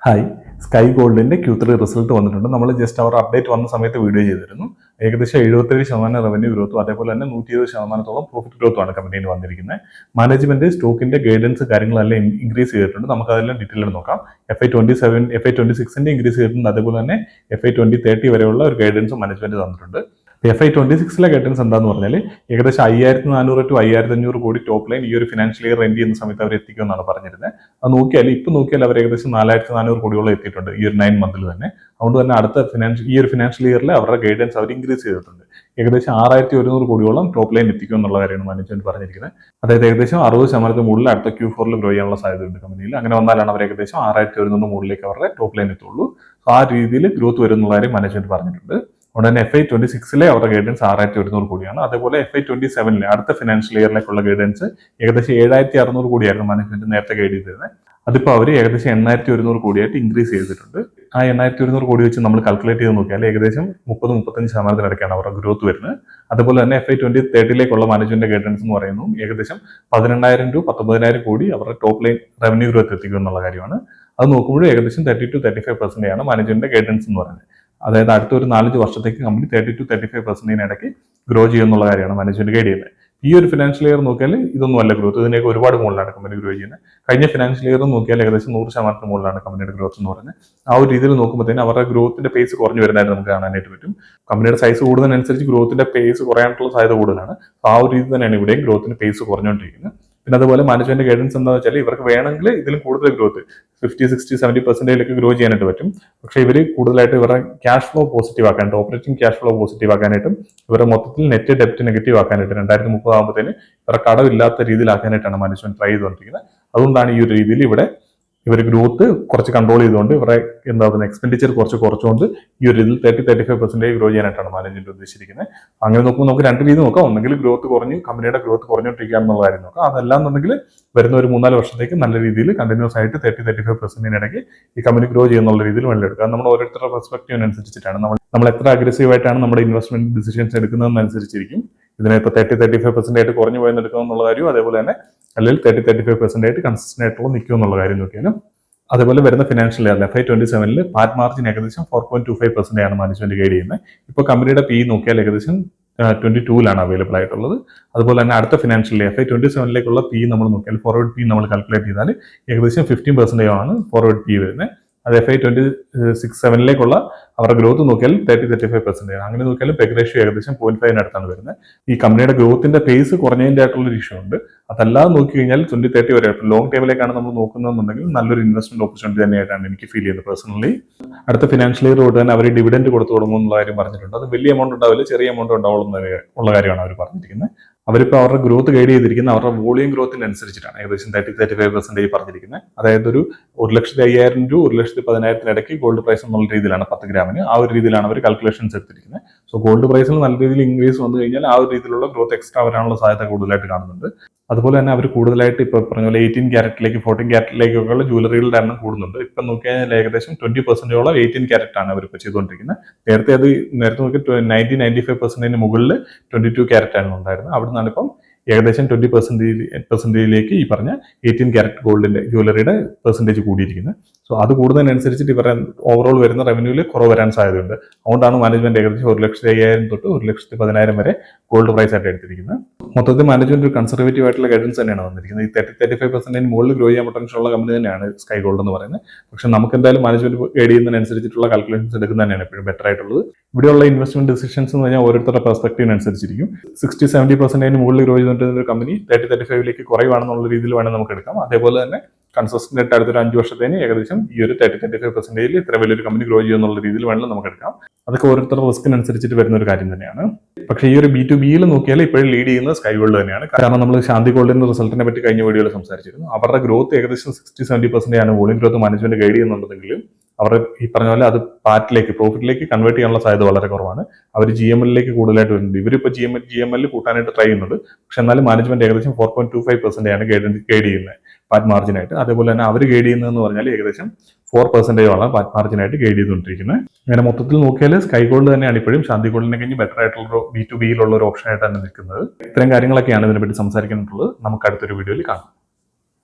Hi, sky ഗോൾഡിന്റെ Q3 result വന്നിട്ടുണ്ട്. നമ്മൾ ജസ്റ്റ് അവർ അപ്ഡേറ്റ് വന്ന സമയത്ത് വീഡിയോ ചെയ്തിരുന്നു. ഏകദേശം 77% റവന്യൂ ഗ്രോത്തും അതേപോലെ തന്നെ 120%-ഓളം പ്രോഫിറ്റ് ഗ്രോത്തുമാണ് കമ്പനിയിൽ വന്നിരിക്കുന്നത്. മാനേജ്മെന്റ് സ്റ്റോക്കിന്റെ ഗൈഡൻസ് കാര്യങ്ങളെല്ലാം ഇൻക്രീസ് ചെയ്തിട്ടുണ്ട്. നമുക്ക് അതെല്ലാം ഡീറ്റെയിൽ നോക്കാം. FY27 FY26 ഇൻക്രീസ് ചെയ്തിട്ടുണ്ട്. അതേപോലെ തന്നെ FY2030 വരെയുള്ള ഒരു ഗൈഡൻസ് മാനേജ്മെന്റ് തന്നിട്ടുണ്ട്. FY26 ഗൈഡൻസ് എന്താന്ന് പറഞ്ഞാൽ ഏകദേശം 5400 to 5500 കോടി ടോപ്പ് ലൈൻ ഈ ഒരു ഫിനാൻഷ്യൽ ഇയർ എൻഡ് ചെയ്യുന്ന സമയത്ത് അവർ എത്തിക്കുമെന്നാണ് പറഞ്ഞിരുന്നത്. അത് നോക്കിയാൽ അവർ ഏകദേശം 4400 കോടിയോളം എത്തിയിട്ടുണ്ട് ഈ ഒരു 9 മന്തിൽ തന്നെ. അതുകൊണ്ട് തന്നെ ഈ ഒരു ഫിനാൻഷ്യൽ ഇയറിൽ അവരുടെ ഗൈഡൻസ് അവർ ഇൻക്രീസ് ചെയ്തിട്ടുണ്ട്. ഏകദേശം 6100 കോടിയോളം ടോപ്പ് ലൈൻ എത്തിക്കും എന്നുള്ള കാര്യമാണ് മാനേജ്മെന്റ് പറഞ്ഞിരിക്കുന്നത്. അതായത് ഏകദേശം 60% മുകളിൽ അടുത്ത Q4 ഗ്രോ ചെയ്യാനുള്ള സാധ്യതയുണ്ട് കമ്പനിയിൽ. അങ്ങനെ വന്നാലാണ് അവർ ഏകദേശം 6100 മുകളിലേക്ക് അവരുടെ ടോപ്പ് ലൈൻ എത്തുള്ളൂ. ആ രീതിയിൽ ഗ്രോത്ത് വരുന്നുള്ള കാര്യം മാനേജ്മെന്റ് പറഞ്ഞിട്ടുണ്ട്. അതുകൊണ്ട് തന്നെ FY26 അവരുടെ ഗൈഡൻസ് 6100 കോടിയാണ്. അതേപോലെ FY27 അടുത്ത ഫിനാൻഷ്യൽ ഇയറിലേക്കുള്ള ഗൈഡൻസ് ഏകദേശം 7600 കോടിയായിരുന്നു മാനേജ്മെന്റ് നേരത്തെ ഗൈഡ് ചെയ്തിരുന്നത്. അതിപ്പോൾ അവർ ഏകദേശം 8100 കോടിയായിട്ട് ഇൻക്രീസ് ചെയ്തിട്ടുണ്ട്. ആ 8100 കോടി വെച്ച് നമ്മൾ കാൽക്കുലേറ്റ് ചെയ്ത് നോക്കിയാൽ ഏകദേശം 30-35% അവരുടെ ഗ്രോത്ത് വരുന്നത്. അതുപോലെ തന്നെ FY2030 മാനേജ്മെന്റ് ഗൈഡൻസ് എന്ന് പറയുന്നത് ഏകദേശം 18000 to 19000 കോടി അവരുടെ ടോപ്പ് ലൈൻ റവന്യൂ ഗ്രോത്ത് എത്തിക്കും എന്നുള്ള കാര്യമാണ്. അത് നോക്കുമ്പോഴും ഏകദേശം 30-35% ആണ് മാനേജ്മെന്റ് ഗൈഡൻസ് എന്ന് പറയുന്നത്. അതായത് അടുത്ത ഒരു 4 വർഷത്തേക്ക് കമ്പനി 30-35% ഇടയ്ക്ക് ഗ്രോ ചെയ്യുന്നുള്ള കാര്യമാണ് മാനേജ്മെന്റ് ഗൈഡ് ചെയ്യുന്നത്. ഈ ഒരു ഫിനാൻഷ്യൽ ഇയർ നോക്കിയാൽ ഇതൊന്നും അല്ല ഗ്രോത്ത്, ഇതിനൊക്കെ ഒരുപാട് മുകളിലാണ് കമ്പനി ഗ്രോ ചെയ്യുന്നത്. കഴിഞ്ഞ ഫിനാൻഷ്യൽ ഇയർ നോക്കിയാൽ ഏകദേശം 100% മുകളിലാണ് കമ്പനിയുടെ ഗ്രോത്ത് എന്ന് പറയുന്നത്. ആ ഒരു രീതിയിൽ നോക്കുമ്പോഴത്തേനും അവരുടെ ഗ്രോത്തിന്റെ പേസ് കുറഞ്ഞു വരുന്നതായിട്ട് നമുക്ക് കാണാനായിട്ട് പറ്റും. കമ്പനിയുടെ സൈസ് കൂടുന്നതിനനുസരിച്ച് ഗ്രോത്തിന്റെ പേസ് കുറയാനുള്ള സാധ്യത കൂടുതലാണ്. ആ ഒരു രീതി തന്നെയാണ് ഇവിടെയും ഗ്രോത്തിന്റെ പേസ് കുറഞ്ഞുകൊണ്ടിരിക്കുന്നത്. പിന്നെ അതുപോലെ മാനേജ്മെന്റ് ഗൈഡൻസ് എന്താണെന്ന് വെച്ചാൽ ഇവർക്ക് വേണമെങ്കിൽ ഇതിലും കൂടുതൽ ഗ്രോത്ത് 50-60-70% ഗ്രോ ചെയ്യാനായിട്ട് പറ്റും. പക്ഷേ ഇവർ കൂടുതലായിട്ട് ഇവരുടെ ക്യാഷ് ഫ്ലോ പോസിറ്റീവ് ആക്കാനായിട്ട്, ഓപ്പറേറ്റിംഗ് ക്യാഷ് ഫ്ലോ പോസിറ്റീവ് ആക്കാനായിട്ടും ഇവരുടെ മൊത്തത്തിൽ നെറ്റ് ഡെപ്റ്റ് നെഗറ്റീവ് ആക്കാനായിട്ട് 2030 ആകുമ്പോഴത്തേന് ഇവരുടെ കടമില്ലാത്ത രീതിയിലാക്കാനായിട്ടാണ് മാനേജ്മെന്റ് ട്രൈ ചെയ്തുകൊണ്ടിരിക്കുന്നത്. അതുകൊണ്ടാണ് ഈ ഒരു രീതിയിൽ ഇവർ ഗ്രോത്ത് കുറച്ച് കൺട്രോൾ ചെയ്തുകൊണ്ട് ഇവരുടെ എക്സ്പെൻഡിച്ചർ കുറച്ചുകൊണ്ട് ഈ ഒരു രീതിയിൽ 30-35% ഗ്രോ ചെയ്യാനായിട്ടാണ് മാനേജ്മെന്റ് ഉദ്ദേശിച്ചിരിക്കുന്നത്. അങ്ങനെ നോക്കുമ്പോൾ നമുക്ക് രണ്ട് രീതി നോക്കാം. ഒന്നെങ്കിൽ ഗ്രോത്ത് കുറഞ്ഞു, കമ്പനിയുടെ ഗ്രോത്ത് കുറഞ്ഞുകൊണ്ടിരിക്കുകയാണെന്നുള്ള കാര്യം നോക്കാം. അതല്ലാന്നുണ്ടെങ്കിൽ വരുന്ന ഒരു 3-4 വർഷത്തേക്ക് നല്ല രീതിയിൽ കണ്ടിന്യൂസ് ആയിട്ട് 30-35% ഇടയ്ക്ക് ഈ കമ്പനി ഗ്രോ ചെയ്യുന്നുള്ള രീതിയിൽ വെള്ളെടുക്കുക. അത് നമ്മൾ ഓരോരുത്തരുടെ പെർസ്പെക്റ്റീവിനനുസരിച്ചിട്ടാണ് നമ്മൾ എത്ര അഗ്രസീവായിട്ടാണ് നമ്മുടെ ഇൻവെസ്റ്റ്മെന്റ് ഡിസിഷൻസ് എടുക്കുന്നതെന്നനുസരിച്ചിരിക്കും. ഇതിനിപ്പോൾ 30-35% ആയിട്ട് കുറഞ്ഞു പോയെന്ന് എടുക്കുക എന്നുള്ള കാര്യം, അതേപോലെ തന്നെ അല്ലെങ്കിൽ 30-35% ആയിട്ട് കൺസിസ്റ്റന്റ് ആയിട്ടുള്ള നിൽക്കും എന്നുള്ള കാര്യം നോക്കിയാലും. അതേപോലെ വരുന്ന ഫിനാൻഷ്യൽ ഇയറിൽ FY27 പാറ്റ് മാർജിൻ ഏകദേശം 4.25% ആണ് മാനേജ്മെന്റ് ഗൈഡ് ചെയ്യുന്നത്. ഇപ്പോൾ കമ്പനിയുടെ PE നോക്കിയാൽ ഏകദേശം 22 അവൈലബിൾ ആയിട്ടുള്ളത്. അതുപോലെ തന്നെ അടുത്ത ഫിനാൻഷ്യൽ ഇയർ FY27 PE നമ്മൾ നോക്കിയാൽ ഫോർവേഡ് PE നമ്മൾ കാൽക്കുലേറ്റ് ചെയ്താൽ ഏകദേശം 15% ആണ് ഫോർവേഡ് PE വരുന്നത്. അത് FY26-27 അവരുടെ ഗ്രോത്ത് നോക്കിയാൽ 30-35% ആണ്. അങ്ങനെ നോക്കിയാലും പെഗ് റേഷ്യോ ഏകദേശം 0.5 അടുത്താണ് വരുന്നത്. ഈ കമ്പനിയുടെ ഗ്രോത്തിന്റെ പേസ് കുറഞ്ഞതിന്റെ ആയിട്ടുള്ള ഇഷ്യൂ ഉണ്ട്. അതല്ലാതെ നോക്കി കഴിഞ്ഞാൽ 2030 വരെ ലോങ് ടൈമിലേക്കാണ് നമ്മൾ നോക്കുന്നതെന്നുണ്ടെങ്കിൽ നല്ലൊരു ഇൻവെസ്റ്റ്മെന്റ് ഓപ്പർച്യൂണിറ്റി തന്നെയായിട്ടാണ് എനിക്ക് ഫീൽ ചെയ്യുന്നത് പേഴ്സണലി. അടുത്ത ഫിനാൻഷ്യൽ ഇയർ തൊട്ട് തന്നെ അവർ ഡിവിഡൻഡ് കൊടുത്തു തുടങ്ങും എന്നുള്ള കാര്യം പറഞ്ഞിട്ടുണ്ട്. അത് വലിയ എമൗണ്ട് ഉണ്ടാവില്ല, ചെറിയ എമൗണ്ട് ഉണ്ടാവുള്ള കാര്യമാണ് അവർ പറഞ്ഞിരിക്കുന്നത്. അവരിപ്പോൾ അവരുടെ ഗ്രോത്ത് ഗൈഡ് ചെയ്തിരിക്കുന്നത് അവരുടെ വോളിയം ഗ്രോത്തിനനുസരിച്ചിട്ടാണ്. ഏകദേശം 30-35% പറഞ്ഞിരിക്കുന്നത്. അതായത് ഒരു 1,05,000 to 1,10,000 ഇടയ്ക്ക് ഗോൾഡ് പ്രൈസ് എന്നുള്ള രീതിയിലാണ് 10 ഗ്രാമിന്. ആ ഒരു രീതിയിലാണ് അവർ കാൽക്കുലേഷൻസ് എടുത്തിരിക്കുന്നത്. സോ ഗോൾഡ് പ്രൈസിൽ നല്ല രീതിയിൽ ഇൻക്രീസ് വന്നു കഴിഞ്ഞാൽ ആ ഒരു രീതിയിലുള്ള ഗ്രോത്ത് എക്സ്ട്രാ വരാനുള്ള സാധ്യത കൂടുതലായിട്ട് കാണുന്നുണ്ട്. അതുപോലെ തന്നെ അവർ കൂടുതലായിട്ട് ഇപ്പോൾ പറഞ്ഞ പോലെ 18 ക്യാരറ്റിലേക്ക് 14 ക്യാരറ്റിലേക്കൊക്കെയുള്ള ജ്വല്ലറികളുടെ എണ്ണം കൂടുന്നുണ്ട്. ഇപ്പം നോക്കിയാൽ ഏകദേശം 20%-ഓളം 18 ക്യാരറ്റ് ആണ് അവരിപ്പോൾ ചെയ്തുകൊണ്ടിരിക്കുന്നത്. നേരത്തെ നോക്കി 90-95% മുകളിൽ 22 ക്യാരറ്റ് ആണ് ഉണ്ടായിരുന്നത്. അവിടെ നിന്നാണ് ഇപ്പം ഏകദേശം 20% ഈ പറഞ്ഞ 18 ക്യാരറ്റ് ഗോൾഡിന്റെ ജ്വല്ലറിയുടെ പെർസെന്റേജ് കൂടിയിരിക്കുന്നത്. സോ അത് കൂടുന്നതിനനുസരിച്ചിട്ട് ഇവരുടെ ഓവറോൾ വരുന്ന റവന്യൂവിൽ കുറവ് വരാൻ സാധ്യതയുണ്ട്. അതുകൊണ്ടാണ് മാനേജ്മെന്റ് ഏകദേശം 1,05,000 തൊട്ട് 1,10,000 വരെ ഗോൾഡ് പ്രൈസ് ആയിട്ട് എടുത്തിരിക്കുന്നത്. മൊത്തത്തിൽ മാനേജ്മെന്റ് ഒരു കൺസർവേറ്റീവ് ആയിട്ടുള്ള ഗൈഡൻസ് തന്നെയാണ് വന്നിരിക്കുന്നത്. ഈ 30-35% മുകളിൽ ഗ്രോ ചെയ്യാൻ പൊട്ടൻഷ്യൽ ഉള്ള കമ്പനി തന്നെയാണ് സ്കൈ ഗോൾഡ് എന്ന് പറയുന്നത്. പക്ഷെ നമുക്ക് എന്തായാലും മാനേജ്മെന്റ് ഗൈഡ് ചെയ്യുന്നതിനനുസരിച്ചിട്ടുള്ള കാൽക്കുലേഷൻസ് എടുക്കുന്നത് തന്നെയാണ് എപ്പോഴും ബെറ്റർ ആയിട്ടുള്ളത്. ഇവിടെയുള്ള ഇൻവെസ്റ്റ്മെന്റ് ഡിസിഷൻസ് എന്ന് പറഞ്ഞാൽ ഓരോരുത്തരുടെ പെർസ്പെക്റ്റീവിനനുസരിച്ചിരിക്കും. 60-70% മുകളിൽ ഗ്രോ ചെയ്തുകൊണ്ടിരുന്ന ഒരു കമ്പനി 30-35 കുറയുവാണെന്നുള്ള രീതിയിൽ വേണം നമുക്ക് എടുക്കാം. അതേപോലെ തന്നെ കൺസിസ്റ്റന്റ് ആയിട്ട് അടുത്തൊരു 5 വർഷത്തേന് ഏകദേശം ഈ ഒരു 30-35% ഇത്ര വലിയൊരു കമ്പനി ഗ്രോ ചെയ്യുന്നുള്ള രീതിയിൽ വേണം നമുക്ക് എടുക്കാം. അതൊക്കെ ഓരോരുത്തരുടെ റിസ്കിനനുസരിച്ചിട്ട് വരുന്ന ഒരു കാര്യം തന്നെയാണ്. പക്ഷേ ഈ ഒരു B2Bയിൽ നോക്കിയാൽ ഇപ്പോഴും ലീഡ് ചെയ്യുന്നത് സ്കൈ ഗോൾഡ് തന്നെയാണ്. കാരണം നമ്മൾ ശാന്തി ഗോൾഡിന്റെ റിസൾട്ടിനെ പറ്റി കഴിഞ്ഞ വീഡിയോയിൽ സംസാരിച്ചിരുന്നു. അവരുടെ ഗ്രോത്ത് ഏകദേശം 60-70% ആണ് വോളിയം ഗ്രോത്ത് മാനേജ്മെന്റ് ഗൈഡ് ചെയ്യുന്നുണ്ടെങ്കിലും അവർ ഈ പറഞ്ഞ പോലെ അത് പ്രോഫിറ്റിലേക്ക് കൺവേർട്ട് ചെയ്യാനുള്ള സാധ്യത വളരെ കുറവാണ്. അവർ GMLലേക്ക് കൂടുതലായിട്ട് വരുന്നുണ്ട്. ഇവരിപ്പോൾ GML കൂട്ടാനായിട്ട് ട്രൈ ചെയ്യുന്നുണ്ട്. പക്ഷെ എന്നാലും മാനേജ്മെന്റ് ഏകദേശം 4.25% ആണ് ഗൈഡ് ചെയ്യുന്നത് പാറ്റ് മാർജിനായിട്ട്. അതേപോലെ തന്നെ അവർ ഗൈഡ് ചെയ്യുന്നതെന്ന് പറഞ്ഞാൽ ഏകദേശം 4% പാറ്റ് മാർജിനായിട്ട് ഗൈഡ് ചെയ്തുകൊണ്ടിരിക്കുന്നത്. അങ്ങനെ മൊത്തത്തിൽ നോക്കിയാൽ സ്കൈ ഗോൾഡ് തന്നെയാണ് ഇപ്പോഴും ശാന്തി ഗോൾഡിനെ കഴിഞ്ഞ് ബെറ്റർ ആയിട്ടുള്ള B2Bയിലുള്ള ഒരു ഓപ്ഷൻ ആയിട്ടാണ് നിൽക്കുന്നത്. ഇത്തരം കാര്യങ്ങളൊക്കെയാണ് ഇതിനെപ്പറ്റി സംസാരിക്കാനുള്ളത്. നമുക്ക് അടുത്തൊരു വീഡിയോയിൽ കാണാം.